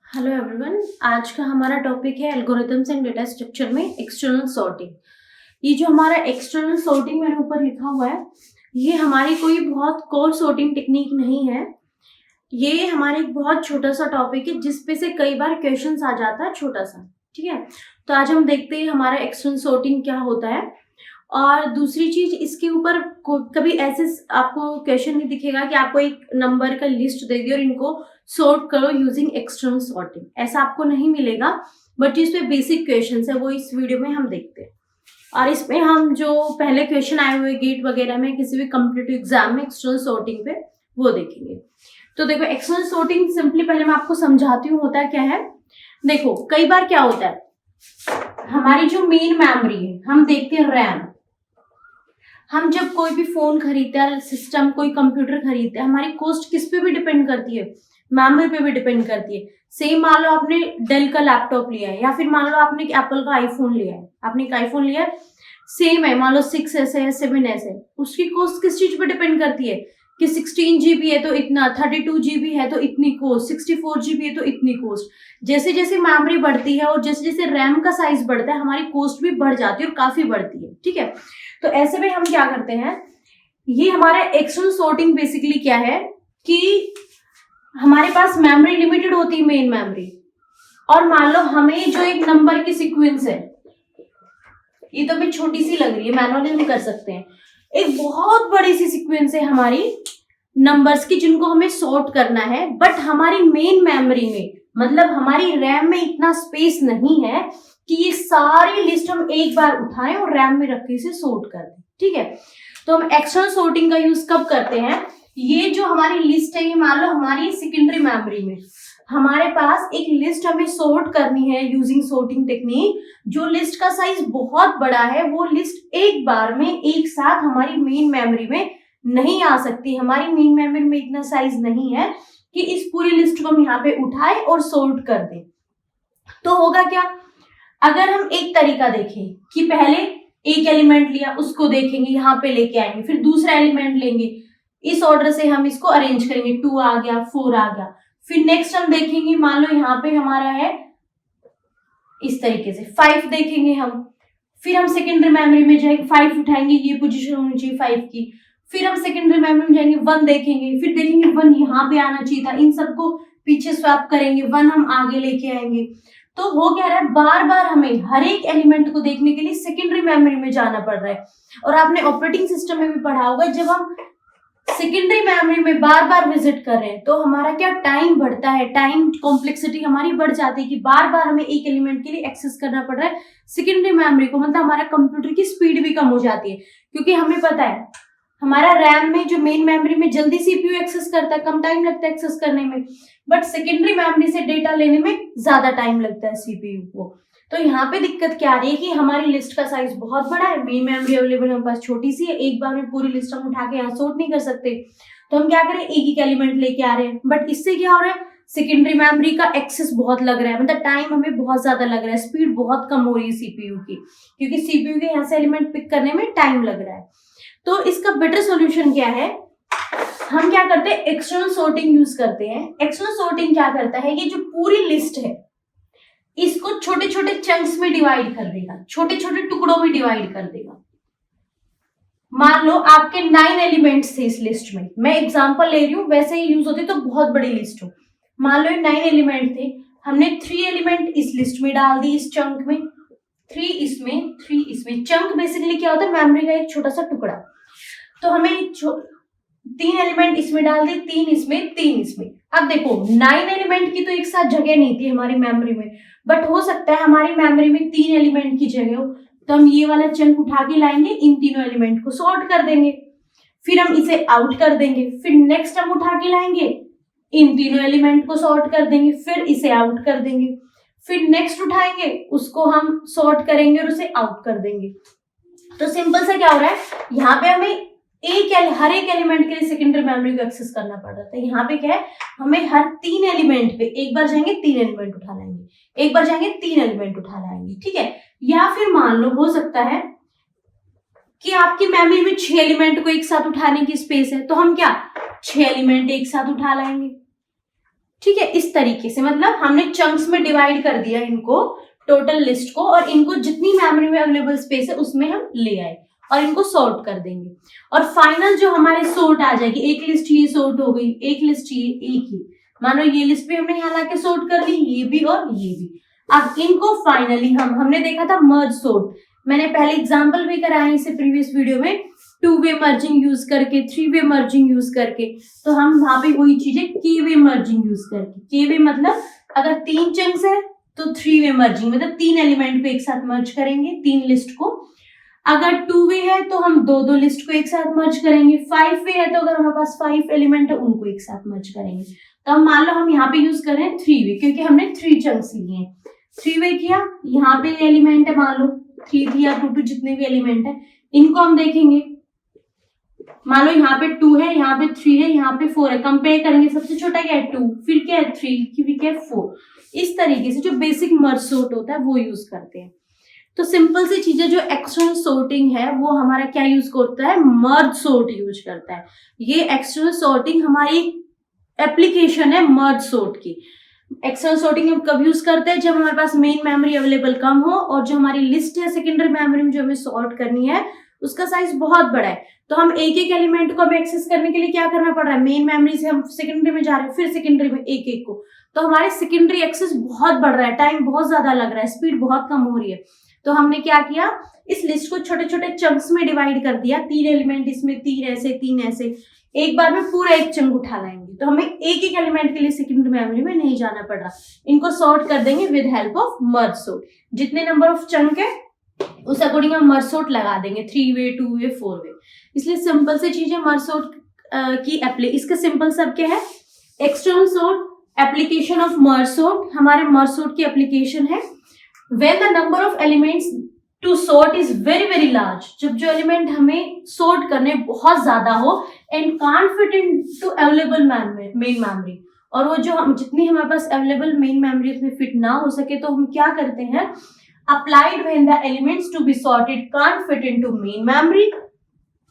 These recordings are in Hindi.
Hello everyone. आज का हमारा टॉपिक है एल्गोरिथम्स एंड डेटा स्ट्रक्चर में एक्सटर्नल सॉर्टिंग। ये जो हमारा एक्सटर्नल सॉर्टिंग मेरे ऊपर लिखा हुआ है, ये हमारी कोई बहुत कोर सॉर्टिंग टेक्निक नहीं है। ये हमारे एक बहुत छोटा सा टॉपिक है जिसपे से कई बार क्वेश्चंस आ जाता है, छोटा सा। ठीक है, तो आज हम देखते हैं हमारा एक्सटर्नल सॉर्टिंग क्या होता है। और दूसरी चीज, इसके ऊपर कभी ऐसे आपको क्वेश्चन नहीं दिखेगा कि आपको एक नंबर का लिस्ट दे दी और इनको सॉर्ट करो यूजिंग एक्सटर्नल सॉर्टिंग, ऐसा आपको नहीं मिलेगा। बट इसमें बेसिक क्वेश्चंस है, वो इस वीडियो में हम देखते हैं। और इसमें हम जो पहले क्वेश्चन आए हुए गेट वगैरह में, किसी भी कॉम्पिटिटिव एग्जाम में एक्सटर्नल सॉर्टिंग पे, वो देखेंगे। तो देखो, एक्सटर्नल सॉर्टिंग सिंपली पहले मैं आपको समझाती हूँ होता है क्या है। देखो, कई बार क्या होता है, हमारी जो मेन मेमोरी है, हम देखते हैं रैम। हम जब कोई भी फोन खरीदते हैं, सिस्टम, कोई कंप्यूटर खरीदते हैं, हमारी कॉस्ट किस पे भी डिपेंड करती है, मेमोरी पे भी डिपेंड करती है। सेम मान लो आपने डेल का लैपटॉप लिया है, या फिर मान लो आपने एप्पल का आईफोन लिया है, आपने एक आईफोन लिया है, सेम है, मान लो 6S है, 7S है, उसकी कॉस्ट किस चीज पे डिपेंड करती है कि 16 GB है तो इतना, 32 GB है तो इतनी कॉस्ट, 64 GB है तो इतनी कॉस्ट। जैसे जैसे मेमोरी बढ़ती है और जैसे जैसे रैम का साइज बढ़ता है, हमारी कॉस्ट भी बढ़ जाती है और काफी बढ़ती है। ठीक है, तो ऐसे में हम क्या करते हैं, ये हमारा एक्सटर्नल सॉर्टिंग बेसिकली क्या है कि हमारे पास मेमोरी लिमिटेड होती है, मेन मेमोरी, और मान लो हमें जो एक नंबर की सीक्वेंस है, ये तो अभी छोटी सी लग रही है, मैनुअली हम कर सकते हैं, एक बहुत बड़ी सी सीक्वेंस है हमारी नंबर्स की जिनको हमें सॉर्ट करना है। बट हमारी मेन मेमोरी में, मतलब हमारी रैम में इतना स्पेस नहीं है कि ये सारी लिस्ट हम एक बार उठाएं और रैम में रख के इसे सॉर्ट कर दें। ठीक है, तो हम एक्सटर्नल सॉर्टिंग का यूज कब करते हैं, ये जो हमारी लिस्ट है, ये मान लो हमारी सेकेंडरी मेमोरी में हमारे पास एक लिस्ट हमें सॉर्ट करनी है यूजिंग सॉर्टिंग टेक्निक। जो लिस्ट का साइज बहुत बड़ा है, वो लिस्ट एक बार में एक साथ हमारी मेन मेमोरी में नहीं आ सकती। हमारी मेन मेमोरी में इतना साइज नहीं है कि इस पूरी लिस्ट को हम यहाँ पे उठाए और सॉर्ट कर दें। तो होगा क्या, अगर हम एक तरीका देखें कि पहले एक एलिमेंट लिया, उसको देखेंगे, यहाँ पे लेके आएंगे, फिर दूसरा एलिमेंट लेंगे, इस ऑर्डर से हम इसको अरेंज करेंगे, 2 आ गया, 4 आ गया, फिर नेक्स्ट हम देखेंगे, मान लो यहाँ पे हमारा है इस तरीके से 5 देखेंगे हम, फिर हम सेकेंडरी मेमोरी में जाएंगे, 5 उठाएंगे, ये पोजीशन होनी चाहिए 5 की, फिर हम सेकेंडरी मेमोरी में जाएंगे, 1 देखेंगे, फिर देखेंगे 1 यहाँ पे आना चाहिए था, इन सबको पीछे स्वैप करेंगे, 1 हम आगे लेके आएंगे। तो हो क्या रहा है, बार बार हमें हर एक एलिमेंट को देखने के लिए सेकेंडरी मेमोरी में जाना पड़ रहा है। और आपने ऑपरेटिंग सिस्टम में भी पढ़ा होगा, जब हम सेकेंडरी मेमोरी में बार बार विजिट कर रहे हैं तो हमारा क्या टाइम बढ़ता है, टाइम कॉम्प्लेक्सिटी हमारी बढ़ जाती है कि बार बार हमें एक एलिमेंट के लिए एक्सेस करना पड़ रहा है सेकेंडरी मेमोरी को। मतलब हमारा कंप्यूटर की स्पीड भी कम हो जाती है, क्योंकि हमें पता है हमारा रैम में जो मेन मेमोरी में जल्दी सीपीयू एक्सेस करता है, कम टाइम लगता है एक्सेस करने में, बट सेकेंडरी मेमोरी से डेटा लेने में ज्यादा टाइम लगता है सीपीयू को। तो यहाँ पे दिक्कत क्या आ रही है कि हमारी लिस्ट का साइज बहुत बड़ा है, मेन मेमोरी अवेलेबल हमारे पास छोटी सी है, एक बार में पूरी लिस्ट हम उठा के यहाँ सॉर्ट नहीं कर सकते। तो हम क्या करें, एक एक एलिमेंट लेके आ रहे हैं, बट इससे क्या हो रहा है, सेकेंडरी मेमोरी का एक्सेस बहुत लग रहा है, मतलब टाइम हमें बहुत ज्यादा लग रहा है, स्पीड बहुत कम हो रही है सीपीयू की, क्योंकि सीपीयू के यहाँ से एलिमेंट पिक करने में टाइम लग रहा है। तो इसका बेटर सॉल्यूशन क्या है, हम क्या करते हैं, एक्सटर्नल सॉर्टिंग यूज करते हैं। एक्सटर्नल सॉर्टिंग क्या करता है, ये जो पूरी लिस्ट है इसको छोटे छोटे चंक्स में डिवाइड कर देगा, छोटे छोटे टुकड़ों में डिवाइड कर देगा। मान लो आपके 9 एलिमेंट्स थे इस लिस्ट में, मैं एग्जांपल ले रही हूँ, वैसे ही यूज होती तो बहुत बड़ी लिस्ट हो। मान लो 9 एलिमेंट थे, हमने 3 एलिमेंट इस लिस्ट में डाल दी, इस चंक में, 3 इसमें, 3 इसमें। चंक बेसिकली क्या होता है, मेमोरी का एक छोटा सा टुकड़ा। तो हमें 3 एलिमेंट इसमें डाल दी, 3 इसमें, 3 इसमें। अब देखो 9 एलिमेंट की तो एक साथ जगह नहीं थी हमारी मेमोरी में, बट हो सकता है हमारी मेमोरी में 3 एलिमेंट की जगह हो, तो हम ये वाला चंक उठा के लाएंगे, इन तीनों एलिमेंट को सॉर्ट कर देंगे, फिर हम इसे आउट कर देंगे, फिर नेक्स्ट हम उठा के लाएंगे, इन तीनों एलिमेंट को सॉर्ट कर देंगे, फिर इसे आउट कर देंगे, फिर नेक्स्ट उठाएंगे, उसको हम सॉर्ट करेंगे और उसे आउट कर देंगे। तो सिंपल सा क्या हो रहा है, यहाँ पे हमें हर एक एलिमेंट के लिए सेकेंडरी मेमोरी को एक्सेस करना पड़ रहा था। यहाँ पे क्या है, हमें हर 3 एलिमेंट पे एक बार जाएंगे 3 एलिमेंट उठा लाएंगे, एक बार जाएंगे 3 एलिमेंट उठा लाएंगे। ठीक है, या फिर मान लो हो सकता है कि आपकी मेमोरी में 6 एलिमेंट को एक साथ उठाने की स्पेस है, तो हम क्या 6 एलिमेंट एक साथ उठा लाएंगे। ठीक है, इस तरीके से, मतलब हमने चंक्स में डिवाइड कर दिया इनको, टोटल लिस्ट को, और इनको जितनी मेमोरी में अवेलेबल स्पेस है उसमें हम ले आए और इनको सॉर्ट कर देंगे। और फाइनल जो हमारे सॉर्ट आ जाएगी, एक लिस्ट ये सॉर्ट हो गई, एक लिस्ट ये, एक ही, मानो ये लिस्ट भी हमने यहाँ लाके सॉर्ट कर ली, ये भी और ये भी। अब इनको फाइनली हमने देखा था मर्ज सॉर्ट, मैंने पहले एग्जांपल भी कराया इसे प्रीवियस वीडियो में, 2-वे मर्जिंग यूज करके, 3-वे मर्जिंग यूज करके। तो हम वहां पे वही चीजें के-वे मर्जिंग यूज करके, के-वे मतलब अगर 3 चंक्स है तो 3-वे मर्जिंग मतलब 3 एलिमेंट को एक साथ मर्ज करेंगे, 3 लिस्ट को। अगर 2-वे है तो हम 2 लिस्ट को एक साथ मर्ज करेंगे। 5-वे है तो अगर हमारे पास 5 एलिमेंट है उनको एक साथ मर्ज करेंगे। तो हम मान लो हम यहाँ पे यूज कर रहे हैं 3-वे, क्योंकि हमने 3 चंक्स लिए हैं। 3-वे किया, यहाँ पे एलिमेंट है मान लो 3 या 2 जितने भी एलिमेंट है, इनको हम देखेंगे। मान लो यहाँ पे 2 है, यहाँ पे 3 है, यहाँ पे 4 है, कंपेयर करेंगे, सबसे छोटा क्या है 2, फिर क्या है 3, फिर क्या है 4। इस तरीके से जो बेसिक मर्ज सॉर्ट होता है वो यूज करते हैं। तो सिंपल सी चीजें, जो एक्सटर्नल सॉर्टिंग है वो हमारा क्या यूज करता है, मर्ज सॉर्ट यूज करता है। ये एक्सटर्नल सॉर्टिंग हमारी एप्लीकेशन है मर्ज सॉर्ट की। एक्सटर्नल सॉर्टिंग हम कब यूज करते हैं, जब हमारे पास मेन मेमोरी अवेलेबल कम हो और जो हमारी लिस्ट है सेकेंडरी मेमोरी में जो हमें सॉर्ट करनी है उसका साइज बहुत बड़ा है। तो हम एक एक एलिमेंट को अब एक्सेस करने के लिए क्या करना पड़ रहा है, मेन मेमोरी से हम सेकेंडरी में जा रहे हैं, फिर सेकेंडरी में एक एक को, तो हमारे सेकेंडरी एक्सेस बहुत बढ़ रहा है, टाइम बहुत ज्यादा लग रहा है, स्पीड बहुत कम हो रही है। तो हमने क्या किया, इस लिस्ट को छोटे छोटे चंक्स में डिवाइड कर दिया, 3 एलिमेंट इसमें, 3 ऐसे, एक बार में पूरा एक चंक उठा लाएंगे। तो हमें एक एक एलिमेंट के लिए सेकेंडरी मेमोरी में नहीं जाना पड़ रहा, इनको सॉर्ट कर देंगे with help of merge sort. जितने नंबर ऑफ चंक है उस अकॉर्डिंग हम मर्ज सॉर्ट लगा देंगे, 3-वे, 2-वे, 4-वे। इसलिए सिंपल से चीजें मर्ज सॉर्ट की इसका सिंपल सब क्या है, external sort application of merge sort. हमारे मर्ज सॉर्ट की एप्लीकेशन है when the number of elements to sort is very very large, जब जो एलिमेंट हमें सॉर्ट करने बहुत ज्यादा हो and can't fit in to available main memory, और वो जो हम जितनी हमारे पास अवेलेबल मेन मेमोरी उसमें फिट ना हो सके, तो हम क्या करते हैं, applied when the elements to be sorted can't fit into main memory,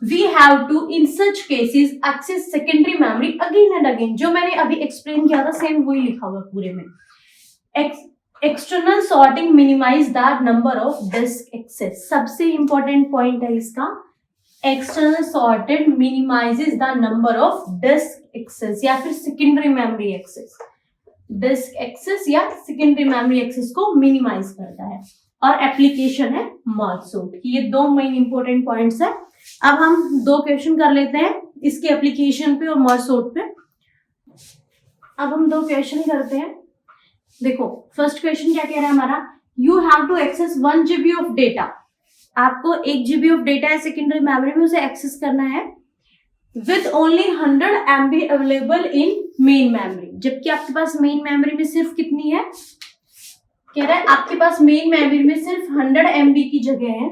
we have to in such cases access secondary memory again and again। जो मैंने अभी एक्सप्लेन किया था सेम वही लिखा हुआ पूरे में। External sorting minimise the number of disk access, सबसे इंपॉर्टेंट पॉइंट है इसका, external sorted minimises the number of disk access या फिर secondary memory access. Disk access या सेकेंडरी मेमोरी एक्सेस को मिनिमाइज करता है, और एप्लीकेशन है मर्ज सॉर्ट की। ये 2 मेन इंपॉर्टेंट पॉइंट्स है। अब हम 2 क्वेश्चन कर लेते हैं इसके एप्लीकेशन पे और मर्ज सॉर्ट पे। अब हम 2 क्वेश्चन करते हैं। देखो फर्स्ट क्वेश्चन क्या कह रहा है हमारा, you have to access 1 GB of data. आपको 1 GB ऑफ डेटा है सेकेंडरी मेमोरी में, उसे एक्सेस करना है with only 100 MB available in main memory, जबकि आपके पास मेन मेमोरी में सिर्फ कितनी है, कह रहा है आपके पास मेन मेमोरी में सिर्फ 100 MB की जगह है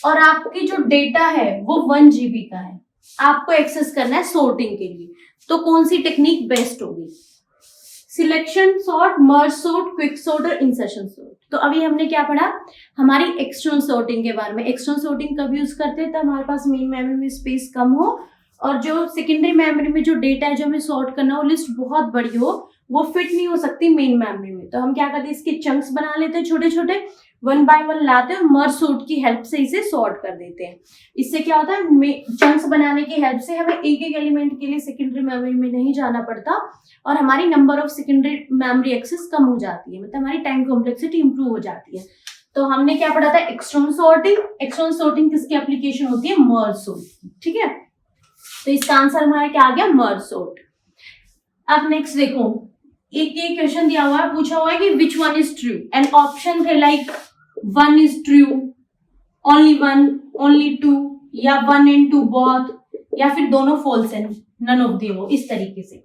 और आपकी जो डेटा है वो 1 GB का है। आपको एक्सेस करना है सॉर्टिंग के लिए, तो कौन सी टेक्निक बेस्ट होगी, selection sort, merge sort, quick sort और इंसर्शन सॉर्ट। तो अभी हमने क्या पढ़ा, हमारी एक्सटर्नल सॉर्टिंग के बारे में। एक्सटर्नल सॉर्टिंग कब यूज करते हैं, तब हमारे पास मेन मेमोरी में स्पेस कम हो और जो सेकेंडरी मेमोरी में जो डेटा है जो हमें सॉर्ट करना हो, लिस्ट बहुत बड़ी हो, वो फिट नहीं हो सकती मेन मेमोरी में। तो हम क्या करते हैं, इसके चंक्स बना लेते हैं छोटे छोटे, 1 by 1 लाते हैं और मर्ज सॉर्ट की हेल्प से इसे सॉर्ट कर देते हैं। इससे क्या होता है, चंक्स बनाने की हेल्प से हमें एक एक एलिमेंट के लिए सेकेंडरी मेमोरी में नहीं जाना पड़ता और हमारी number of secondary memory access कम हो जाती है, मतलब हमारी टाइम कॉम्प्लेक्सिटी इंप्रूव हो जाती है। तो हमने क्या पढ़ा था, एक्सटर्नल सॉर्टिंग। एक्सटर्नल सॉर्टिंग किसकी एप्लीकेशन होती है, मर्ज सॉर्ट। ठीक है, तो इसका आंसर हमारा क्या आ गया, मर्ज सॉर्ट। अब नेक्स्ट देखो, एक ये क्वेश्चन दिया हुआ है, पूछा हुआ है कि which one is true, and option थे like 1 is true, only 1, only 2, या 1 and 2 both, या फिर दोनों false है, none of the above, इस तरीके से।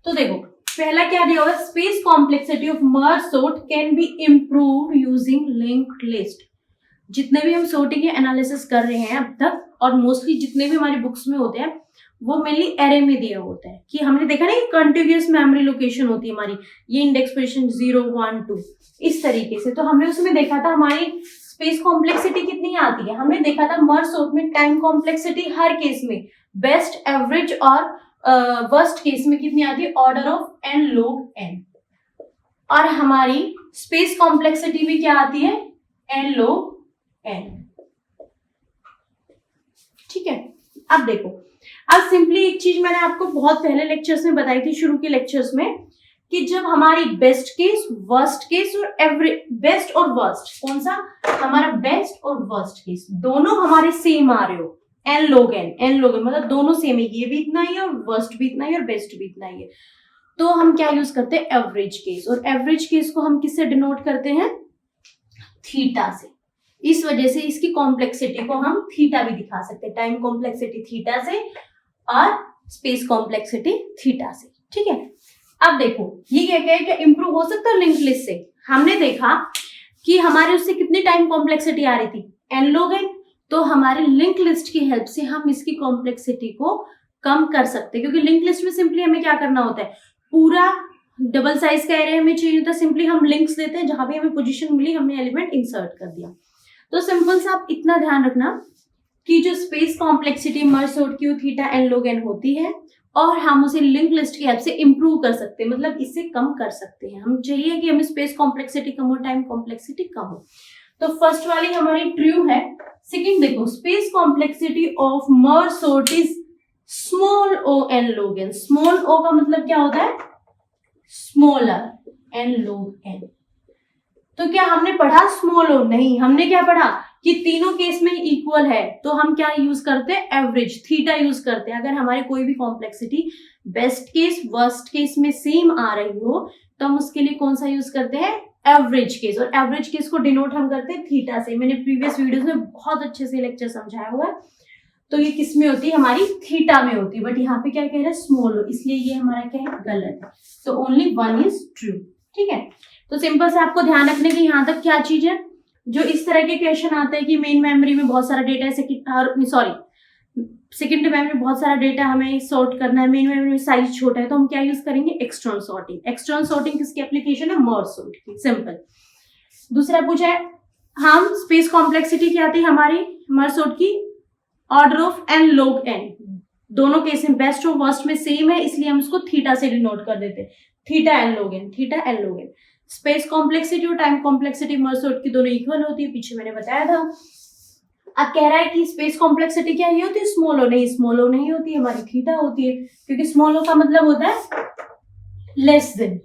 तो देखो पहला क्या दिया हुआ है, space complexity of merge sort can be improve using linked list. जितने भी हम सॉर्टिंग के एनालिसिस कर रहे हैं अब तक, और मोस्टली जितने भी हमारी बुक्स में होते हैं वो मेनली एरे में दिया होता है, कि हमने देखा ना कि कंटिन्यूअस मेमोरी लोकेशन होती है हमारी, ये इंडेक्स पोजीशन 0, 1, 2 इस तरीके से। तो हमने उसमें देखा था हमारी स्पेस कॉम्प्लेक्सिटी कितनी आती है, हमने देखा था मर्ज सॉर्ट में टाइम कॉम्प्लेक्सिटी हर केस में बेस्ट, एवरेज और वर्स्ट केस में कितनी आती है, order of n log n। और हमारी स्पेस कॉम्प्लेक्सिटी भी क्या आती है, एन log n। ठीक है, अब देखो, अब सिंपली एक चीज मैंने आपको बहुत पहले लेक्चर्स में बताई थी, शुरू के लेक्चर्स में, कि जब हमारी बेस्ट केस, वर्स्ट केस और एवरेज, बेस्ट और वर्स्ट, कौन सा, हमारा बेस्ट और वर्स्ट केस दोनों हमारे सेम आ रहे हो, एन log n मतलब दोनों सेम है, ये भी इतना ही है और वर्स्ट भी इतना ही है और बेस्ट भी इतना ही है, तो हम क्या यूज करते हैं, एवरेज केस। और एवरेज केस को हम किससे डिनोट करते हैं, थीटा से। इस वजह से इसकी कॉम्प्लेक्सिटी को हम थीटा भी दिखा सकते हैं, टाइम कॉम्प्लेक्सिटी थीटा से और स्पेस कॉम्प्लेक्सिटी थीटा से। ठीक है, अब देखो ये क्या क्या क्या इंप्रूव हो सकता है लिंक लिस्ट से। हमने देखा कि हमारे उससे कितनी टाइम कॉम्प्लेक्सिटी आ रही थी, एन log n, तो हमारे लिंक लिस्ट की हेल्प से हम इसकी कॉम्प्लेक्सिटी को कम कर सकते हैं, क्योंकि लिंक लिस्ट में सिंपली हमें क्या करना होता है, पूरा डबल साइज का एरे हमें चाहिए होता है, सिंपली हम लिंक्स देते हैं, जहां भी हमें पोजीशन मिली हमने एलिमेंट इंसर्ट कर दिया। तो सिंपल सा आप इतना ध्यान रखना कि जो स्पेस कॉम्प्लेक्सिटी मर्ज सॉर्ट की थीटा एन log n होती है, और हम उसे लिंक लिस्ट की हेल्प से इंप्रूव कर सकते हैं, मतलब इससे कम कर सकते हैं। हम चाहिए कि हमें स्पेस कॉम्प्लेक्सिटी कम हो, टाइम कॉम्प्लेक्सिटी कम हो, तो फर्स्ट वाली हमारी ट्रू है। सेकंड देखो, space complexity of merge sort is small o n log n। Small o का मतलब क्या होता है, स्मॉलर n log n। तो क्या हमने पढ़ा स्मॉल o, नहीं, हमने क्या पढ़ा कि तीनों केस में इक्वल है, तो हम क्या यूज करते हैं, एवरेज, थीटा यूज करते हैं। अगर हमारी कोई भी complexity best case worst case में सेम आ रही हो, तो हम उसके लिए कौन सा यूज करते हैं, एवरेज केस। और एवरेज केस को डिनोट हम करते हैं थीटा से। मैंने प्रीवियस वीडियोस में बहुत अच्छे से लेक्चर समझाया हुआ है। तो ये किस में होती है, हमारी थीटा में होती है, बट यहाँ पे क्या कह रहे हैं, स्मॉल o, इसलिए ये हमारा क्या है, गलत है। तो ओनली वन इज ट्रू। ठीक है, तो सिंपल से आपको ध्यान रखने की यहाँ तक क्या चीज है, जो इस तरह के क्वेश्चन आते हैं कि मेन मेमोरी में बहुत सारा डेटा है, सेकेंडरी मेमोरी में बहुत सारा डेटा हमें सॉर्ट करना है, मेन मेमोरी में साइज छोटा है, तो हम क्या यूज करेंगे, एक्सटर्नल सॉर्टिंग। एक्सटर्नल सॉर्टिंग किसकी एप्लीकेशन है, मर्ज सॉर्ट की, सिंपल। दूसरा पूछा है, हम स्पेस कॉम्प्लेक्सिटी क्या थी हमारी मर्ज सॉर्ट की, order of n log n। दोनों केस में बेस्ट और वर्स्ट में सेम है, इसलिए हम इसको थीटा से डिनोट कर देते हैं, theta n log n, theta n log n। Space complexity और टाइम कॉम्प्लेक्सिटी मर्ज सॉर्ट की दोनों इक्वल होती है, पीछे मैंने बताया था। अब कह रहा है कि स्पेस कॉम्प्लेक्सिटी क्या ही होती है, स्मॉल o। नहीं, स्मॉल o नहीं होती, हमारी थीटा होती है, क्योंकि स्मॉल o का मतलब होता है लेस देन,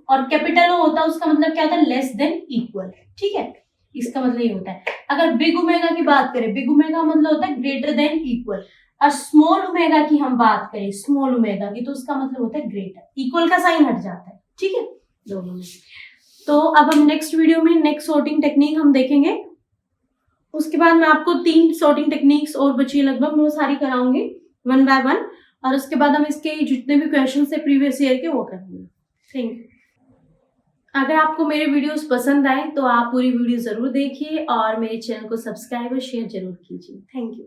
और कैपिटल O होता है उसका मतलब क्या होता है, लेस देन इक्वल। ठीक है, इसका मतलब ये होता है। अगर बिग ओमेगा की बात करें, बिग ओमेगा मतलब होता है ग्रेटर देन इक्वल, और स्मॉल ओमेगा की हम बात करें, स्मॉल ओमेगा की, तो उसका मतलब होता है ग्रेटर, इक्वल का साइन हट जाता है। ठीक है, दोनों में। तो अब हम नेक्स्ट वीडियो में नेक्स्ट सॉर्टिंग टेक्निक हम देखेंगे। उसके बाद मैं आपको 3 सॉर्टिंग टेक्निक्स और बची है लगभग, मैं वो सारी कराऊंगी वन बाय वन, और उसके बाद हम इसके जितने भी क्वेश्चन है प्रीवियस ईयर के वो करेंगे। Thank you. अगर आपको मेरे वीडियोस पसंद आए तो आप पूरी वीडियो जरूर देखिए और मेरे चैनल को सब्सक्राइब और शेयर जरूर कीजिए। Thank you.